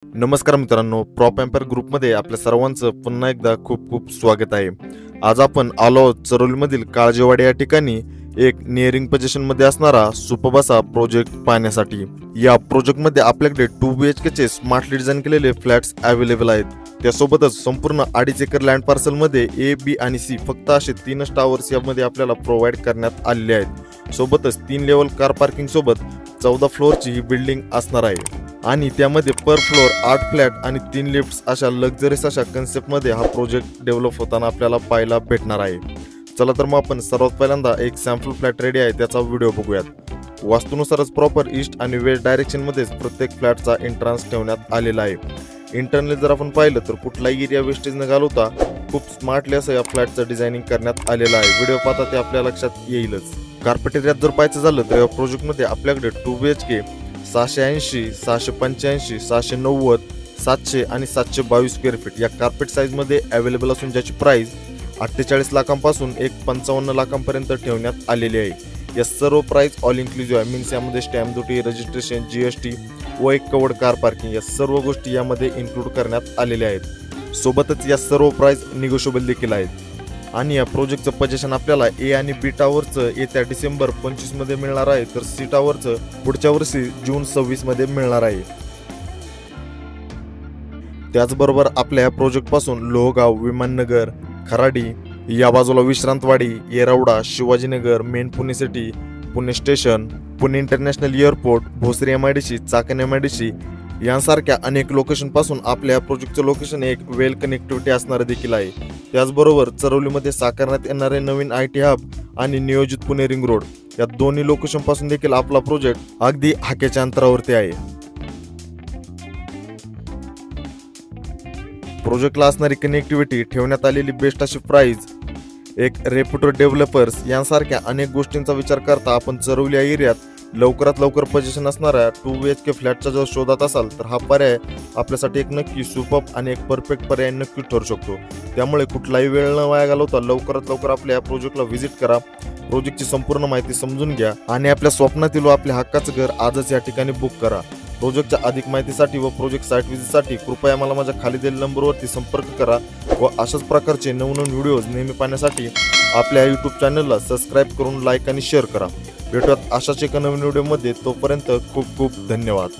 नमस्कार मित्रांनो, prop empire ग्रुपमध्ये आपल्या सर्वांचं पुन्हा एकदा खूप खूप स्वागत आहे। आज आपण आलो आहोत चरोलीमधील काळजेवाडी या ठिकाणी एक नियरिंग पोझिशनमध्ये असणारा सुपर्ब असा प्रोजेक्ट पाहण्यासाठी। या प्रोजेक्टमध्ये आपल्याकडे 2 BHK चे स्मार्टली डिझाइन केलेले फ्लॅट्स अवेलेबल आहेत। त्यासोबतच संपूर्ण 2.5 एकर लँड पार्सलमध्ये A, B आणि C फक्त असे 3 टावर्स यामध्ये आपल्याला प्रोव्हाइड करण्यात आलेले आहेत। सोबतच 3 लेवल कार पार्किंग सोबत 14 फ्लोअरची ही बिल्डिंग असणार आहे आणि त्यामध्ये पर फ्लोअर 8 फ्लॅट आणि 3 लिफ्ट्स अशा लक्झरीस अशा कन्सेप्टमध्ये हा प्रोजेक्ट डेव्हलप होताना आपल्याला पाहायला भेटणार आहे। चला तर मग आपण सर्वात पहिल्यांदा एक सॅम्पल फ्लॅट रेडी आहे त्याचा व्हिडिओ बघूयात। वास्तूनुसारच प्रॉपर ईस्ट आणि वेस्ट डायरेक्शनमध्येच प्रत्येक फ्लॅटचा एंट्रन्स ठेवण्यात आलेला आहे। इंटरनली जर आपण पाहिलं तर कुठलाही एरिया वेस्टेज न घालवता खूप स्मार्टली असं या फ्लॅटचं डिझायनिंग करण्यात आलेलं आहे। व्हिडिओ पाहता ते आपल्या लक्षात येईलच। कार्पेट एरियात जर पाहायचं झालं तर या प्रोजेक्टमध्ये आपल्याकडे 2 BHK 680, 685, 690, 700 आणि 722 स्क्वेअर फीट या कार्पेट साईजमध्ये अवेलेबल असून ज्याची प्राइस 48 लाखांपासून 55 लाखांपर्यंत ठेवण्यात आलेली आहे। या सर्व प्राइस ऑल इन्क्लुझिव्ह आहे, मीन्स यामध्ये स्टॅम्प ड्युटी, रजिस्ट्रेशन, GST व एक कवर्ड कार पार्किंग या सर्व गोष्टी यामध्ये इन्क्लूड करण्यात आलेल्या आहेत। सोबतच या सर्व प्राइस निगोशिएबल देखील आहेत आणि या प्रोजेक्टचं पोझिशन आपल्याला A आणि B टावरचं येत्या डिसेंबर 25 मध्ये मिळणार आहे, तर C टावरचं पुढच्या वर्षी जून 26 मध्ये मिळणार आहे। त्याचबरोबर आपल्या या प्रोजेक्ट पासून लोहगाव, विमाननगर, खराडी या बाजूला Vishrantwadi, Yerawada, Shivajinagar, main Pune city, Pune station, Pune international airport, Bhosari MIDC, Chakan MIDC यांसारख्या अनेक लोकेशन पासून आपल्या या प्रोजेक्टचं लोकेशन एक वेल कनेक्टिव्हिटी असणार देखील आहे। त्याचबरोबर चरोलीमध्ये साकारण्यात येणारे नवीन IT हब आणि नियोजित पुणे रिंग रोड या दोन्ही लोकेशन पासून देखील आपला प्रोजेक्ट अगदी हाकेच्या अंतरावरती आहे। प्रोजेक्टला असणारी कनेक्टिव्हिटी, ठेवण्यात आलेली बेस्ट अशी प्राइस, एक रेप्युटेड डेव्हलपर्स यांसारख्या अनेक गोष्टींचा विचार करता आपण चरोली या एरियात लवकरात लवकर पोझिशन असणाऱ्या 2 BHK फ्लॅटचा जर शोधात असाल तर हा पर्याय आपल्यासाठी एक नक्की सुपर्ब आणि एक परफेक्ट पर्याय नक्की ठरू शकतो। त्यामुळे कुठलाही वेळ न वाया घालवता लवकरात लवकर आपल्या या प्रोजेक्टला व्हिजिट करा, प्रोजेक्टची संपूर्ण माहिती समजून घ्या आणि आपल्या स्वप्नातील व आपल्या हक्काचं घर आजच या ठिकाणी बुक करा। प्रोजेक्टच्या अधिक माहितीसाठी व प्रोजेक्ट साईट व्हिजिटसाठी कृपया मला माझ्या खाली दिलेल्या नंबरवरती संपर्क करा व अशाच प्रकारचे नवनवीन व्हिडिओज नेहमी पाहण्यासाठी आपल्या YouTube चॅनलला सबस्क्राईब करून लाईक आणि शेअर करा। भेटूयात अशाच एका नवीन व्हिडिओमध्ये, तोपर्यंत खूप खूप धन्यवाद।